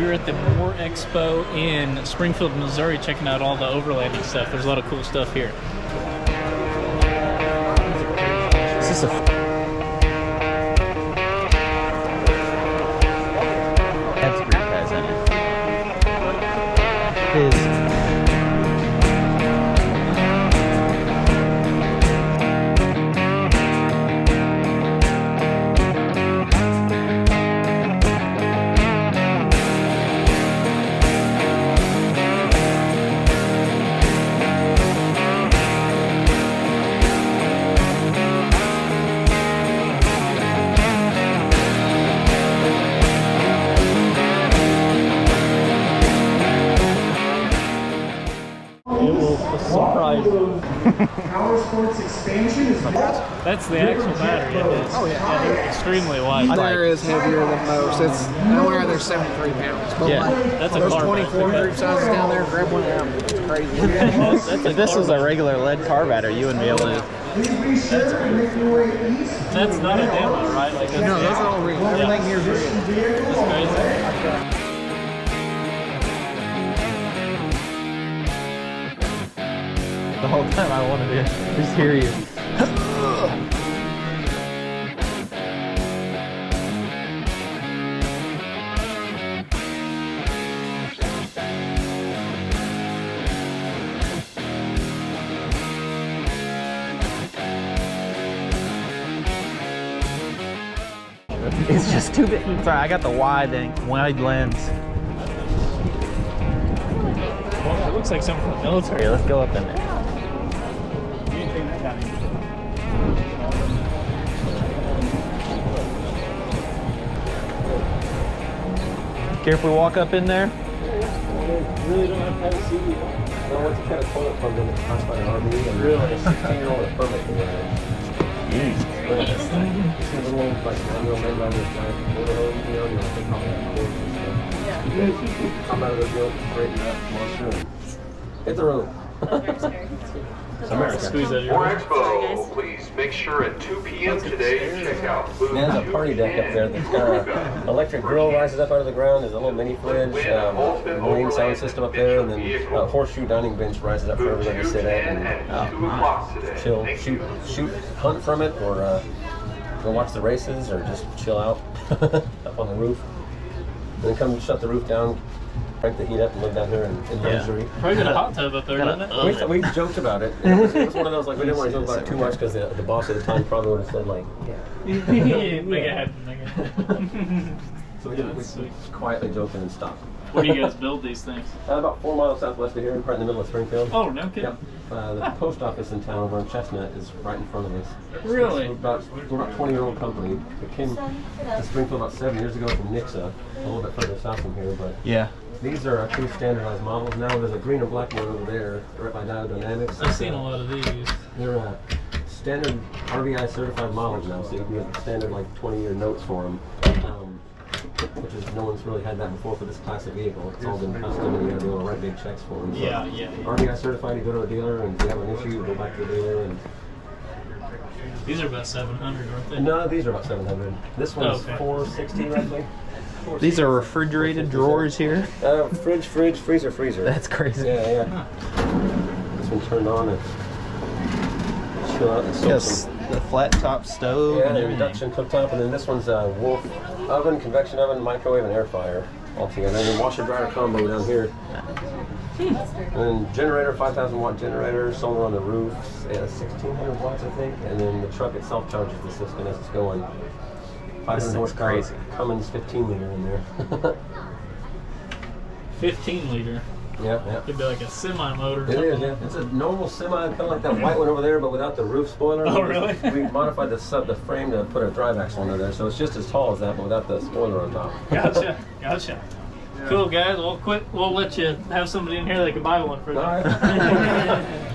We're at the Moore Expo in Springfield, Missouri, checking out all the overlanding stuff. There's a lot of cool stuff here. Is this a... That's pretty guys, isn't it? It is. Power Sports expansion is That's the actual battery. It is. Oh yeah, They're extremely light. there is heavier than most. It's nowhere there's 73 pounds. But Yeah, like, that's a those car 24 battery. group sizes down there, grab one of them. It's crazy. If this was a regular lead car battery, you wouldn't be able to. That's not a demo, right? Like No, those are all real. Everything here's real. That's crazy. The whole time I wanted to just hear you. It's just too big. Sorry, I got the wide lens. It looks like something from the military. Here, let's go up in there. Care if we walk up in there? Really don't have to have a CD. No, once you kind of toilet plugged in, it's classified an RV, and really a 16-year-old with a permit can get it. You see the little, like, manual men around this giant motorhome, you know, they call that course and stuff. Yeah. Come out of the field, straighten up, monster, and hit the road. America. Squeeze out your Moore Expo, please make sure at 2 p.m. today you check out food. There's a party deck up there that's got an electric grill rises up out of the ground. There's a little mini fridge, marine sound system up there, and then a horseshoe dining bench rises up for everybody to sit at and chill, shoot, hunt from it, or go watch the races, or just chill out up on the roof. And then come shut the roof down, crank the heat up, and live down here in luxury. Probably got a hot tub up there, doesn't it? We joked about it. It was one of those, like, we didn't want to joke about it too much because the boss at the time probably would have said, like, Make it happen. Make it happen. so we quietly joked and stopped. Where do you guys build these things? About 4 miles southwest of here, right in the middle of Springfield. Oh, no kidding. Yep. The post office in town over on Chestnut is right in front of us. Really? We're about a 20-year-old company. We came to Springfield about 7 years ago from Nixa, a little bit further south from here, but Yeah. these are our two standardized models. Now there's a green and black one over there, right by Dynamics. I've seen a lot of these. They're standard RVI certified models now, so you can get standard like 20-year notes for them. Which is, no one's really had that before for this classic vehicle. It's all been custom, and you gotta be able to write big checks for them. So Yeah. RVI certified, you go to a dealer, and if you have an issue, you go back to the dealer. And These are about 700, aren't they? no, these are about 700. This one's Okay. 460 roughly. These are refrigerated drawers here. Fridge, freezer. That's crazy. Yeah. This one turned on and chill out and soak Yes, the flat top stove Yeah, and the everything. reduction cooktop, and then this one's a Wolf oven, convection oven, microwave, and air fryer all together. And then washer dryer combo down here. And then generator, 5,000 watt generator, solar on the roof, 1,600 watts I think, and then the truck itself charges the system as it's going. 500 horsepower, crazy. Cummins 15 liter in there. 15 liter. Yeah. It'd be like a semi motor. It is, yeah. It's a normal semi, kind of like that white one over there, but without the roof spoiler. Oh, really? We modified the frame to put a drive axle under there, so it's just as tall as that, but without the spoiler on top. Gotcha. Cool, guys. We'll let you have somebody in here that can buy one for All that. right.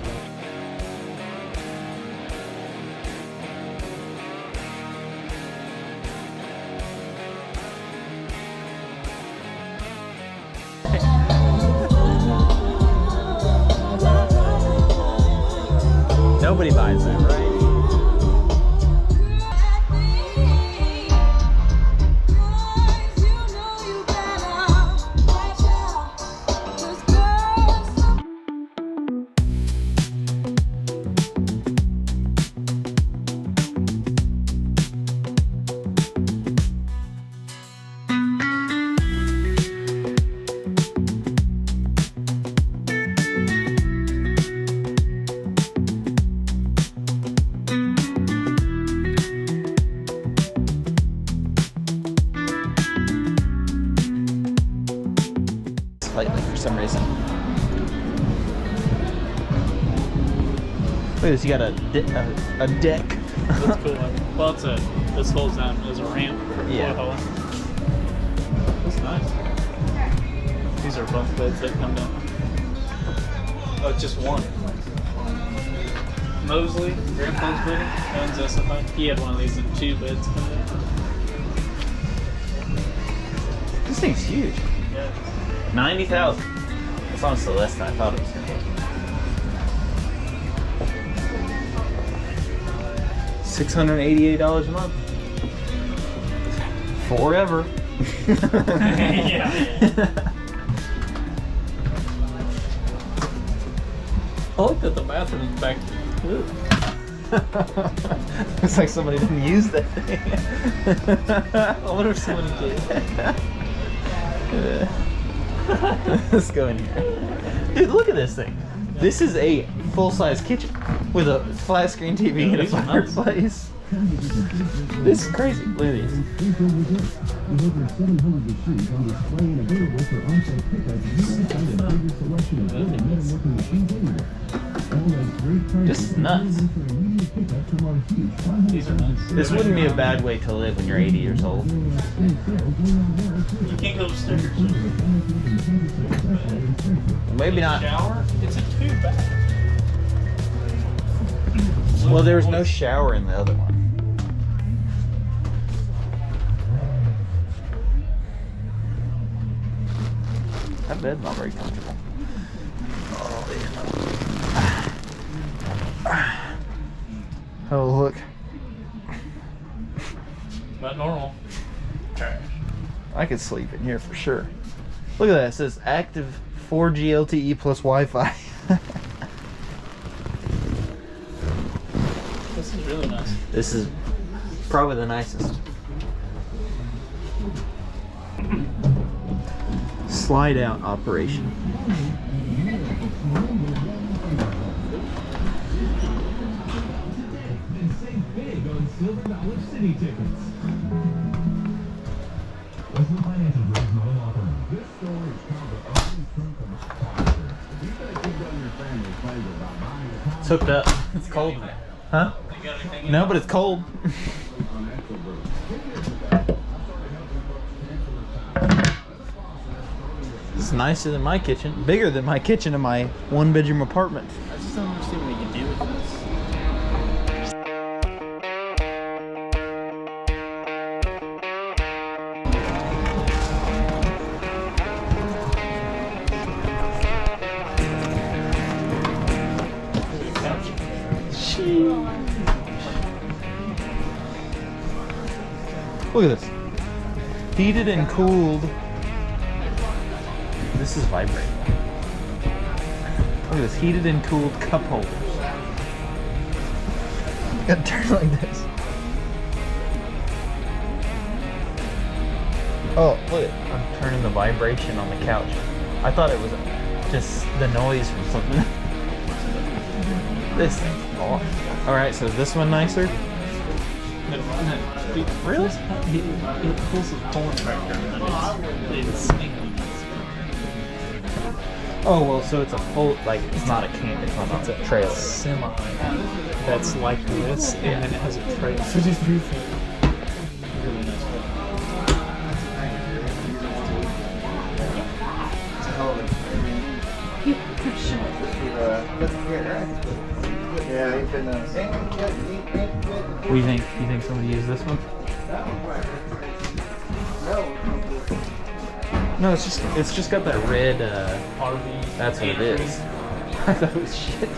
Nobody buys that, right? tightly for some reason. Look at this, you got a deck. That's cool. Well, this holds down as a ramp. Yeah. That's nice. These are bunk beds that come down. Oh, it's just one. Mosley, Grandpa's building, owns SFI. He had one of these in 2 beds coming in. This thing's huge. Yeah. 90,000. It's honestly less than I thought it was gonna be. $688 a month. Forever. Yeah. I like that the bathroom's back. It's like somebody didn't use that thing. I wonder if somebody did. Let's go in here. Dude, look at this thing. This is a full-size kitchen with a flat screen TV and a fireplace. This is crazy. Look at these. Just nuts. These are nice. This wouldn't be a bad way to live when you're 80 years old. You can't go upstairs. Maybe not. Shower? It's a 2-bath. Well, there was no shower in the other one. That bed's not very comfortable. Oh, look. About normal. Trash. I could sleep in here for sure. Look at that. It says active 4G LTE plus Wi-Fi. This is really nice. This is probably the nicest. Slide out operation. It's hooked up. It's cold in there. Huh? You got anything in No, but it's cold. It's nicer than my kitchen. Bigger than my kitchen in my 1-bedroom apartment. I just don't understand what you can do with this. Look at this. Heated and cooled. This is vibrating. Look at this. Heated and cooled cup holders. Gotta turn it like this. Oh, look. I'm turning the vibration on the couch. I thought it was just the noise from something. This thing's off. Alright, so is this one nicer? Really? It pulls the corn tractor and it's sneaky. Oh, well, so it's a full, like, it's not a camp, it's not a trailer. Semi that's like this, and then it has a trailer. So just beautiful. Really nice. What do you think? You think somebody used this one? No, it's just got that red. RV. That's what it is. I thought it was shit.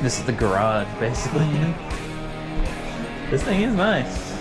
This is the garage, basically. This thing is nice.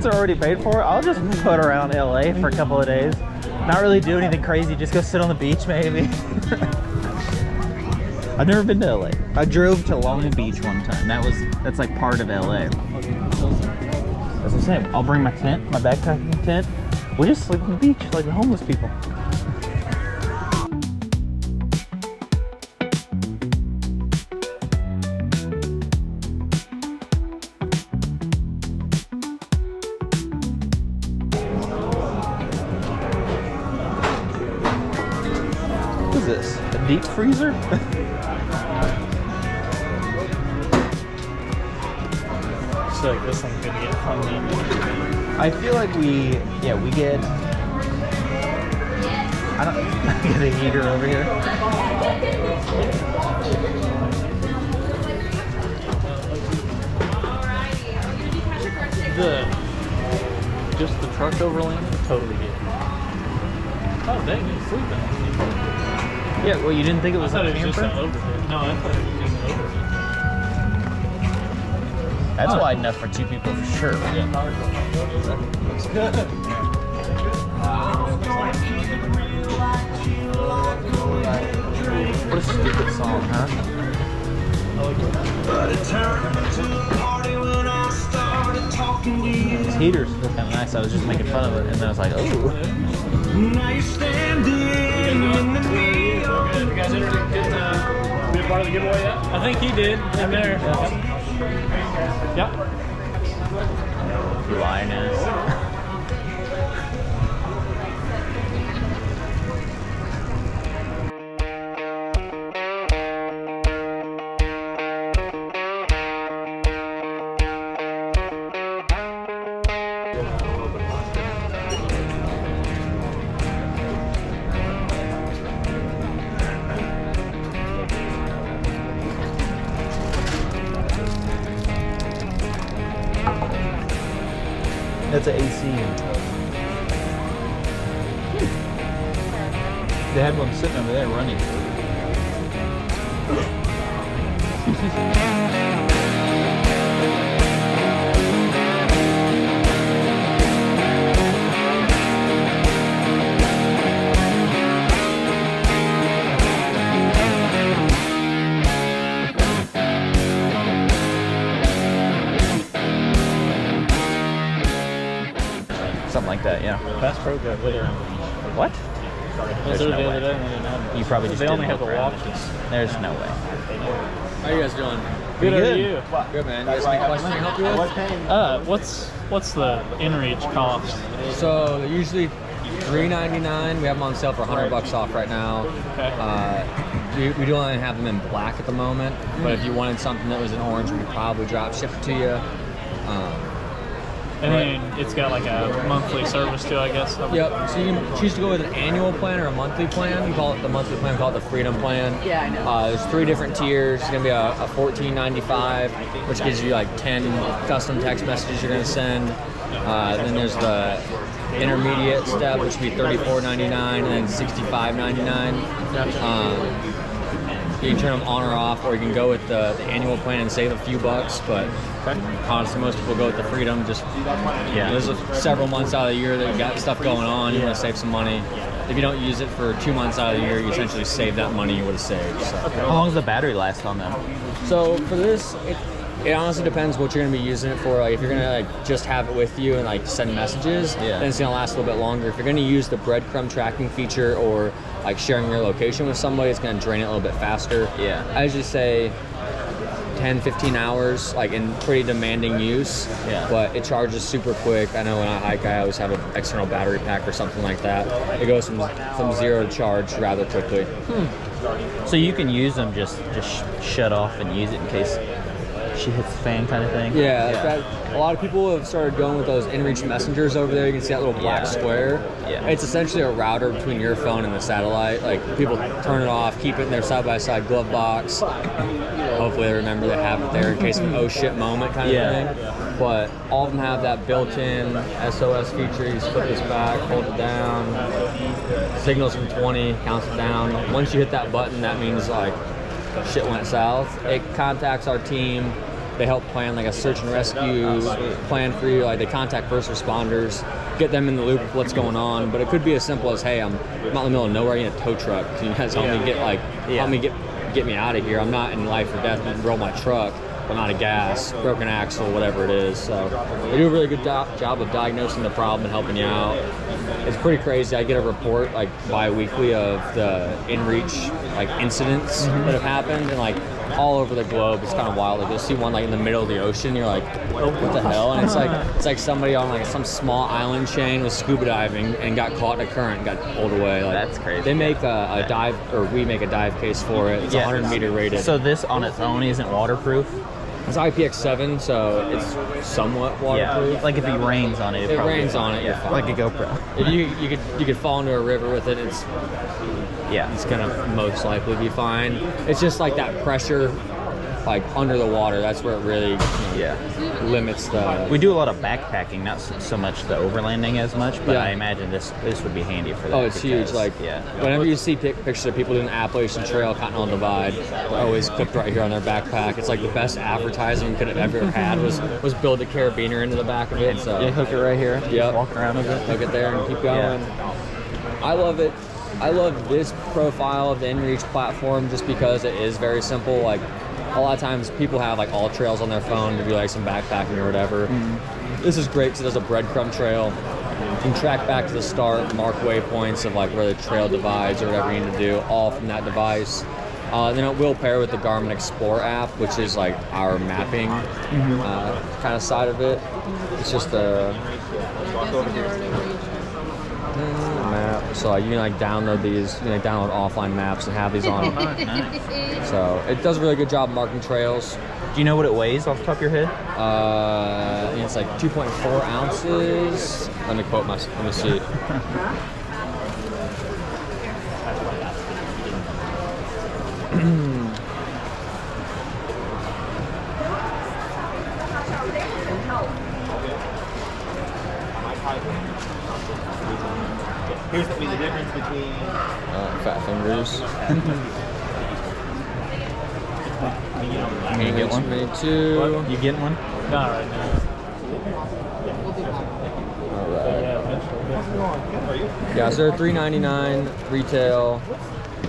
tickets are already paid for, I'll just put around LA for a couple of days. Not really do anything crazy, just go sit on the beach maybe. I've never been to LA. I drove to Long Beach one time. That's like part of LA. That's what I'm saying. I'll bring my tent, my backpacking tent. We'll just sleep on the beach like the homeless people. What is this? A deep freezer? I feel like this thing's gonna get funny. I feel like we get. I don't get a heater over here. Just the truck Overlanding, totally get. Oh dang, it's sleeping. Yeah, well, you didn't think it was I a thought it was just camper? an overhead. No, I thought it was just an overhead. That's wide enough for 2 people for sure. Yeah. Looks good. What a stupid song, huh? These heaters look kind of nice. I was just making fun of it, and then I was like, oh. You guys didn't be a part of the giveaway yet? I think he did. In there. Yep. Linus. That's an AC. They had one sitting over there running. Something like that, yeah. Bass Pro got glitter on. What? I was There's there no the way. other day and they didn't have it. You probably just They only didn't have the look around. watches. There's no way. How you guys doing? Good, Pretty are good. you? Good, man. You guys have any questions I can help you with? What's the inReach cost? So they're usually $3.99. We have them on sale for $100 off right now. Okay. We do only have them in black at the moment, but if you wanted something that was in orange, we could probably drop ship it to you. And then it's got like a monthly service too, I guess. Yep. So you can choose to go with an annual plan or a monthly plan. We call it the monthly plan. We call it the Freedom Plan. Yeah, I know. There's 3 different tiers. It's gonna be a $14.95, which gives you like 10 custom text messages you're gonna send. Then there's the intermediate step, which would be $34.99, and then $65.99. You can turn them on or off, or you can go with the annual plan and save a few bucks. But honestly, most people go with the Freedom. Just there's several months out of the year that you got stuff going on. You want to save some money. If you don't use it for 2 months out of the year, you essentially save that money you would have saved. So. How long does the battery last on them? So for this, it honestly depends what you're gonna be using it for. Like if you're gonna like just have it with you and like send messages, then it's gonna last a little bit longer. If you're gonna use the breadcrumb tracking feature or like sharing your location with somebody, it's gonna drain it a little bit faster. Yeah. I usually say 10-15 hours, like in pretty demanding use. Yeah. But it charges super quick. I know when I hike, I always have an external battery pack or something like that. It goes from 0 to charge rather quickly. So you can use them just shut off and use it in case shit hits the fan kind of thing? Yeah. A lot of people have started going with those inReach messengers over there. You can see that little black square. Yeah. It's essentially a router between your phone and the satellite. Like people turn it off, keep it in their side-by-side glove box. Hopefully they remember they have it there in case of an oh shit moment kind of thing. But all of them have that built-in SOS feature. You just flip this back, hold it down, signals from 20, counts it down. Once you hit that button, that means like shit went south. It contacts our team. They help plan like a search and rescue plan for you. Like they contact first responders, get them in the loop of what's going on. But it could be as simple as, hey, I'm out in the middle of nowhere. I need a tow truck. Can you guys help me get me out of here? I'm not in life or death. I roll my truck. I'm out of gas, broken axle, whatever it is. So they do a really good job of diagnosing the problem and helping you out. It's pretty crazy. I get a report like bi-weekly of the in-reach like incidents that have happened, and like all over the globe. It's kind of wild. Like you'll see one like in the middle of the ocean. You're like, what the hell? And it's like somebody on like some small island chain was scuba diving and got caught in a current and got pulled away. Like, that's crazy. They make a dive, or we make a dive case for it. It's 100 meter rated. So this on its own isn't waterproof? It's IPX7, so it's somewhat waterproof. Yeah, like if it rains on it, it rains on it, you're fine. Like a GoPro. If you could fall into a river with it, it's gonna most likely be fine. It's just like that pressure, like under the water. That's where it really limits the. We do a lot of backpacking, not so much the overlanding as much, but I imagine this would be handy for that. Oh, it's huge. Like whenever you see pictures of people doing the Appalachian Trail, Continental Divide, always clipped right here on their backpack. It's like the best advertising we could have ever had was build a carabiner into the back of it. So hook it right here. Yeah, walk around with it. Hook it there and keep going. I love it. I love this profile of the InReach platform just because it is very simple. Like a lot of times people have like all trails on their phone to do like some backpacking or whatever. This is great because it does a breadcrumb trail. You can track back to the start, mark waypoints of like where the trail divides or whatever you need to do, all from that device. Then it will pair with the Garmin Explore app, which is like our mapping kind of side of it. It's just a map. So like, you can like download these, you can like download offline maps and have these on. So it does a really good job marking trails. Do you know what it weighs off the top of your head? I think it's like 2.4 ounces. Let me see. Here's the difference between fat fingers. Can you get one? Me too. You getting one? Not right now. Alright. Yeah, so they're $3.99 retail.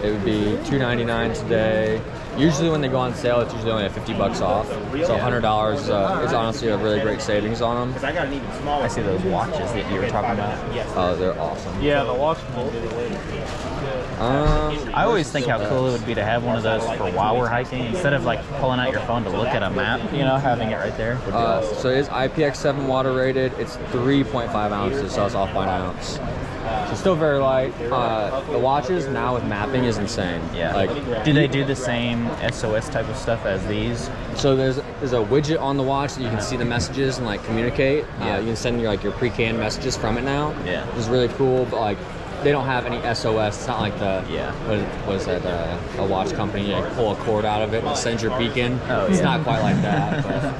It would be $2.99 today. Usually when they go on sale, it's usually only $50 off. So $100 is honestly a really great savings on them. I see those watches that you were talking about. Oh, they're awesome. Yeah, the watch. I always think how cool it would be to have one of those for while we're hiking, instead of like pulling out your phone to look at a map, you know, having it right there would be awesome. So it is IPX7 water rated. It's 3.5 ounces, so it's off by an ounce. So still very light. The watches now with mapping is insane. Yeah. Like, do they do the same SOS type of stuff as these? So there's a widget on the watch that you can see the messages and like communicate. You can send your pre-canned messages from it now. Yeah. Which is really cool, but like they don't have any SOS. It's not like the what is that a watch company? You like pull a cord out of it and send your beacon. It's not quite like that. But,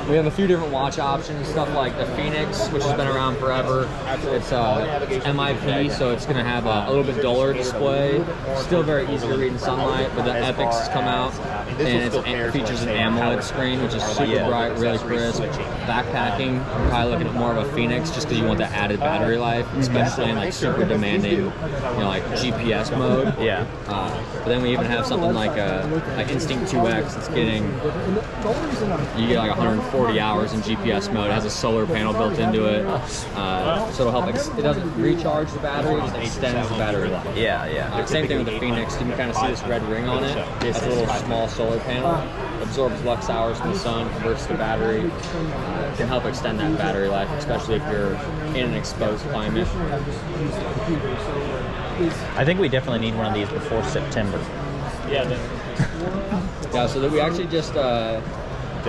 we have a few different watch options, stuff like the Phoenix, which has been around forever. It's MIP, so it's going to have a little bit duller display. Still very easy to read in sunlight, but the Epics has come out, and it features an AMOLED screen, which is super bright, really crisp. Backpacking, you're probably looking at more of a Phoenix just because you want that added battery life, especially in like super demanding, like GPS mode. But then we even have something like Instinct 2X. It's getting, you get like 140 hours in GPS mode. It has a solar panel built into it, so it'll help. It doesn't recharge the battery; it just extends the battery life. Same thing with the Phoenix. You can kind of see this red ring on it. It's a little small solar panel. Absorbs lux hours from the sun, converts the battery. Can help extend that battery life, especially if you're in an exposed climate. I think we definitely need one of these before September. Yeah, so that we actually just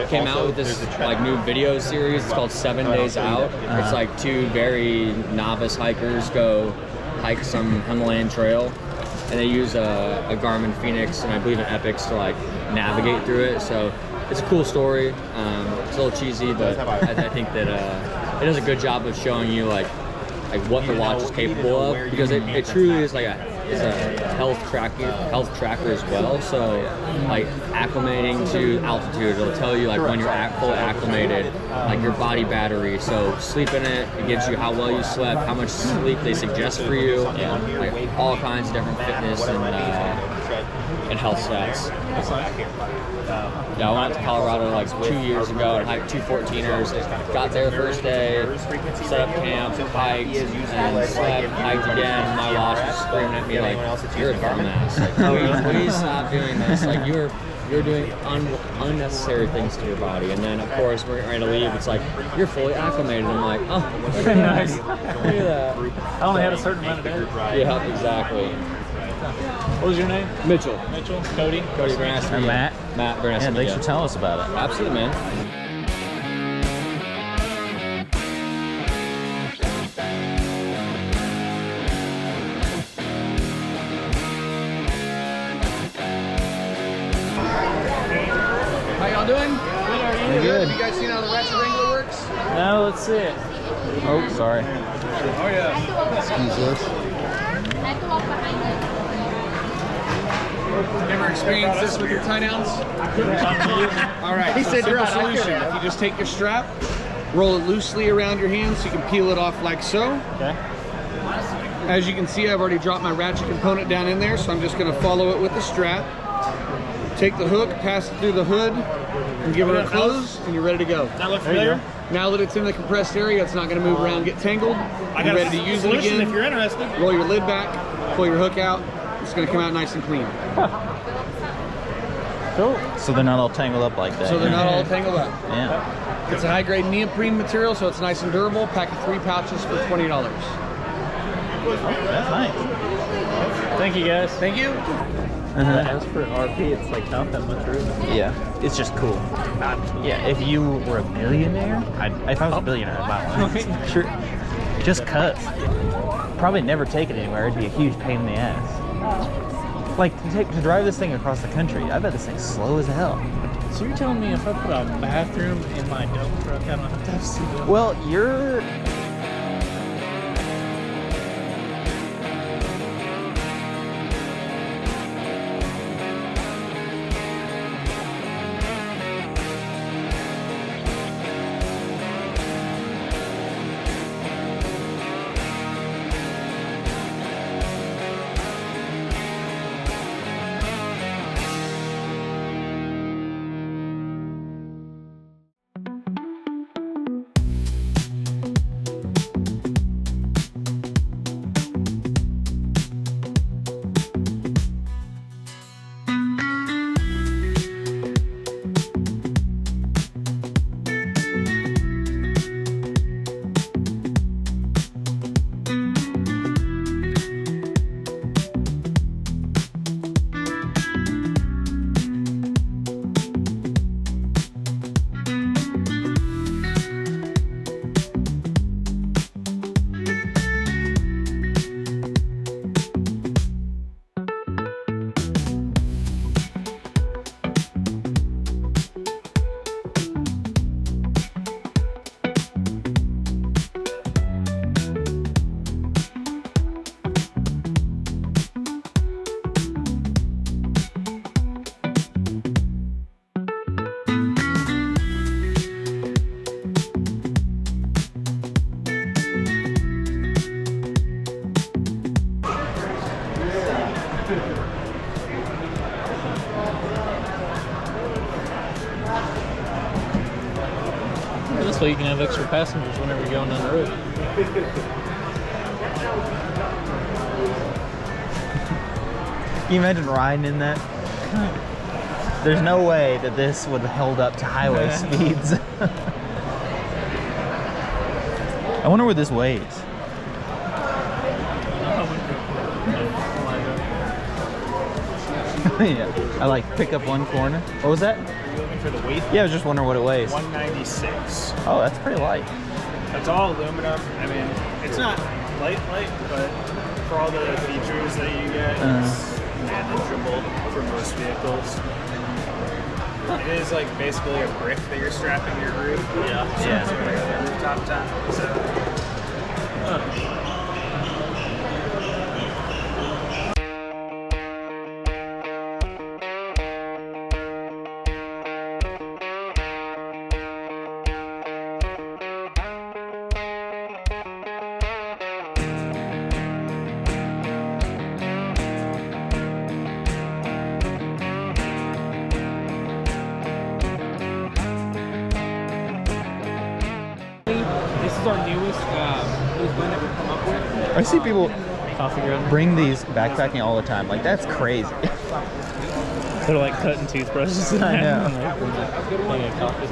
came out with this like new video series. It's called 7 Days Out. It's like two very novice hikers go hike some Himalayan trail, and they use a Garmin Phoenix and I believe an Epix to like navigate through it. So it's a cool story. It's a little cheesy, but I think that it does a good job of showing you like what the watch is capable of, because it truly is like it's a health tracker as well. So like acclimating to altitude, it'll tell you like when you're fully acclimated, like your body battery. So sleep in it, it gives you how well you slept, how much sleep they suggest for you, like all kinds of different fitness and health stats. Yeah, I went out to Colorado like 2 years ago and hiked 2 14ers. Got there the first day, set up camp, hiked, and slept, hiked again. My watch was screaming at me like, "You're a dumbass! Like, please stop doing this! Like you're doing unnecessary things to your body." And then of course we're getting ready to leave. It's like you're fully acclimated. I'm like, oh, okay, nice. Look at that. I only had a certain amount of days. Yeah, exactly. What was your name? Mitchell. Mitchell. Cody. Cody Bernassi. And Matt. Matt Bernassi. Yeah, thanks for telling us about it. Absolutely, man. How y'all doing? We're good. You guys seen how the ratchet wrangler works? No, let's see it. Oh, sorry. Oh yeah. Excuse us. Never experienced this with your tie downs? All right. He said simple solution. If you just take your strap, roll it loosely around your hand so you can peel it off like so. Okay. As you can see, I've already dropped my ratchet component down in there, so I'm just going to follow it with the strap. Take the hook, pass it through the hood, and give it a close, and you're ready to go. That look familiar? Now that it's in the compressed area, it's not going to move around and get tangled. You're ready to use it again. If you're interested. Roll your lid back, pull your hook out. It's going to come out nice and clean. Cool. So they're not all tangled up like that. So they're not all tangled up. Yeah. It's a high-grade neoprene material, so it's nice and durable. Pack of 3 pouches for $20. That's nice. Thank you, guys. Thank you. As for an RP, it's like not that much room. Yeah, it's just cool. Yeah, if you were a millionaire, if I was a billionaire, I'd buy one. Sure. Just cuz. Probably never take it anywhere. It'd be a huge pain in the ass. Like to drive this thing across the country, I bet this thing's slow as hell. So you're telling me if I put a bathroom in my dump truck, I don't have to have seatbelt? Well, you're... This way you can have extra passengers whenever you're going down the road. Can you imagine riding in that? There's no way that this would hold up to highway speeds. I wonder what this weighs. Yeah, I like pick up one corner. What was that? Looking for the weight? Yeah, I was just wondering what it weighs. 196. Oh, that's pretty light. It's all aluminum. I mean, it's not light, but for all the features that you get, it's manageable for most vehicles. It is like basically a brick that you're strapping to your roof. Yeah. So Yeah. it's like a rooftop top. So. this is our newest blend that we've come up with. I see people Coffee ground. bring these backpacking all the time. Like, that's crazy. They're like cutting toothbrushes. In I know. Plenty of coffee.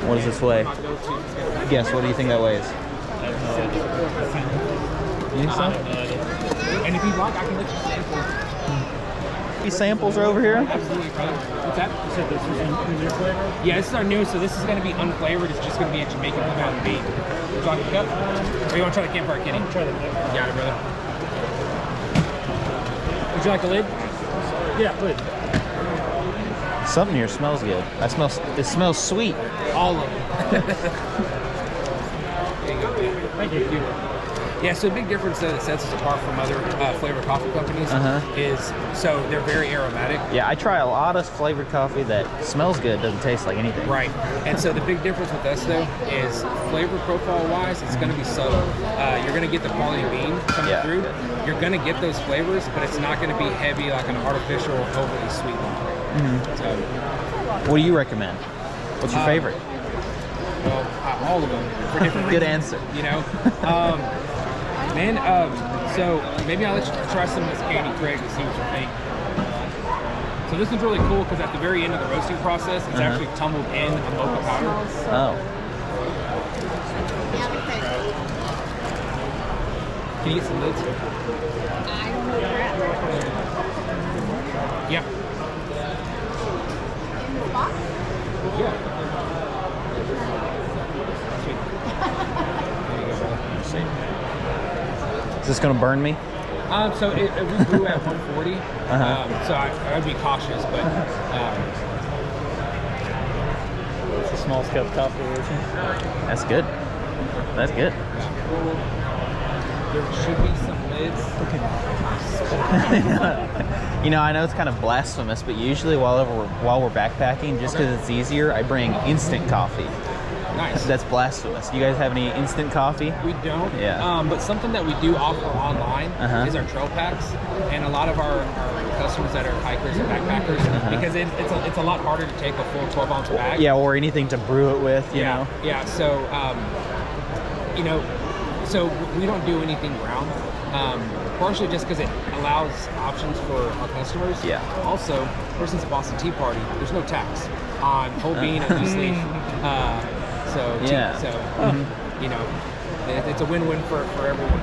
What does this weigh? Guess, what do you think that weighs? I have no idea. You think so? I have no idea. And if you like, I can let you sample. These samples are over here? Absolutely, brother. What's that? You said this was in your flavor? Yeah, this is our new, so this is going to be unflavored. It's just going to be a Jamaican Blue Mountain bean. Would you like a cup? Or you want to try the campfire, Kenny? Try the cup. Got it, brother. Would you like a lid? Yeah, please. Something here smells good. It smells sweet. All of them. There you go, man. Thank you. Yeah, so a big difference that sets us apart from other flavored coffee companies is, so they're very aromatic. Yeah, I try a lot of flavored coffee that smells good, doesn't taste like anything. Right, and so the big difference with us though is flavor profile wise, it's going to be subtle. You're going to get the quality bean coming through. You're going to get those flavors, but it's not going to be heavy like an artificial, overly sweet one. So, what do you recommend? What's your favorite? well, all of them for different Good reasons, answer. you know. Man, so maybe I'll let you try some of this Candy Craig to see what you think. So this one's really cool because at the very end of the roasting process, it's actually tumbled in a mocha powder. Oh. Can you get some lids? Yeah. Yeah. Is this gonna burn me? So we brew at 140. So I'd be cautious, but It's a small cup coffee version. That's good. That's good. there should be some lids. You know, I know it's kind of blasphemous, but usually while we're backpacking, just because it's easier, I bring instant coffee. Nice. That's blasphemous. You guys have any instant coffee? We don't. Yeah. But something that we do offer online is our trail packs, and a lot of our customers that are hikers and backpackers, because it's a lot harder to take a full 12-ounce bag. Yeah, or anything to brew it with. You know. Yeah. So so we don't do anything ground. Partially just because it allows options for our customers. Yeah. Also, ever since the Boston Tea Party, there's no tax on whole bean and loose leaf. You know, it's a win-win for everyone.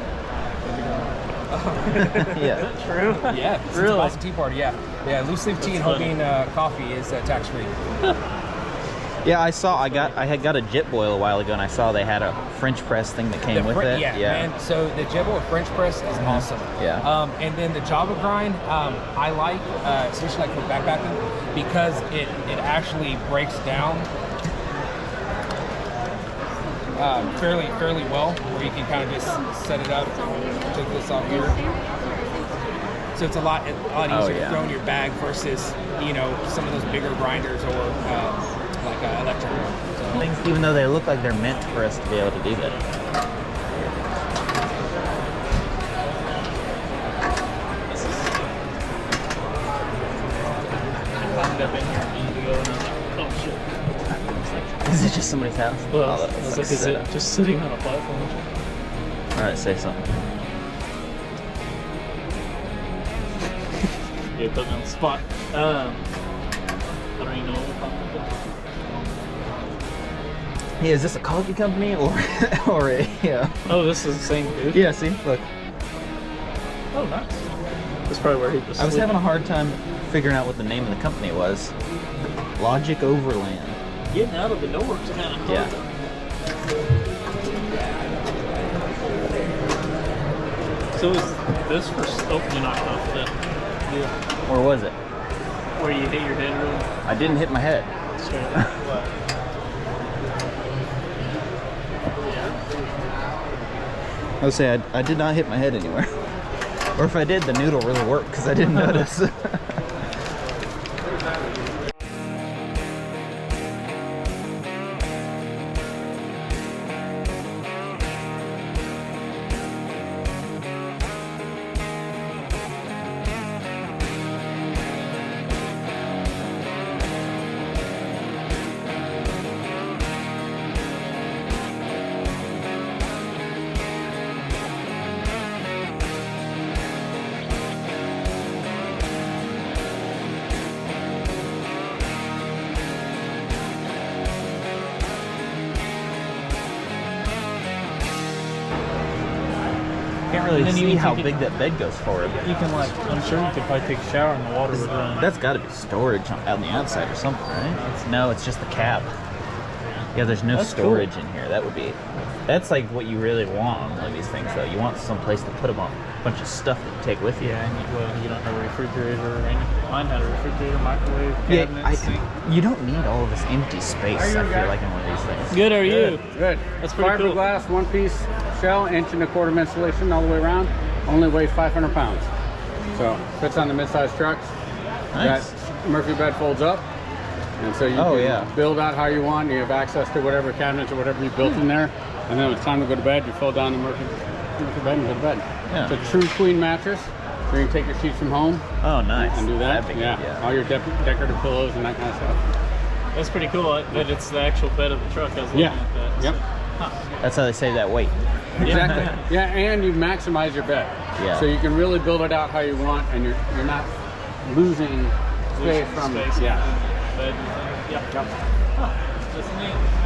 Yeah. True? Yeah, since the Boston Tea Party, yeah. Loose leaf tea and whole bean coffee is tax-free. Yeah, I had got a Jet Boil a while ago, and I saw they had a French press thing that came with it. Yeah, man. So the Jet Boil French press is awesome. Yeah. And then the Java grind, I like, especially like for backpacking, because it actually breaks down fairly well, where you can kind of just set it up, take this off here. So it's a lot easier to throw in your bag versus some of those bigger grinders or like electric. So. Things, even though they look like they're meant for us to be able to do that. Is it just somebody's house? Well, is it just sitting on a platform? All right, say something. You put me on the spot. I don't even know what we're talking about. Yeah, is this a coffee company or a Oh, this is the same dude? Yeah, see, look. Oh, nice. That's probably where he was. I was having a hard time figuring out what the name of the company was. Logic Overland. Getting out of the door is kind of hard. Yeah. So is this for you're not confident? Yeah. Or was it? Where you hit your head really? I didn't hit my head. Straight up. I would say I did not hit my head anywhere. Or if I did, the noodle really worked because I didn't notice. really then see even how you big that bed goes forward. You can like, I'm sure you could probably take a shower and the water would run. That's got to be storage on the outside or something, right? No, it's just the cab. Yeah, there's no storage in here. That would be. That's like what you really want on one of these things, though. You want some place to put a bunch of stuff that you take with you. Yeah, and you don't have a refrigerator or anything. Mine had a refrigerator, microwave, cabinet, sink. You don't need all of this empty space, I feel like, in one of these things. Good, are you? Good. That's pretty cool. Fiberglass, one-piece shell, 1.25 insulation all the way around. Only weighs 500 pounds. So fits on the mid-size trucks. Nice. That Murphy bed folds up, and so you can build out how you want. You have access to whatever cabinets or whatever you built in there. And then when it's time to go to bed, you fold down the Murphy bed and go to bed. Yeah. It's a true queen mattress. So you can take your sheets from home. Oh, nice. And do that. Yeah. All your decorative pillows and that kind of stuff. That's pretty cool. That it's the actual bed of the truck. I was looking at that. Yep. That's how they save that weight. Exactly. Yeah, and you maximize your bed. Yeah. So you can really build it out how you want, and you're not losing space from space yeah. Bed. Yep. Huh. That's neat.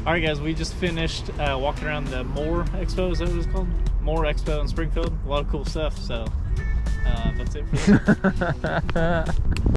All right, guys, we just finished walking around the Moore Expo. Is that what it's called? Moore Expo in Springfield. A lot of cool stuff. So that's it for this.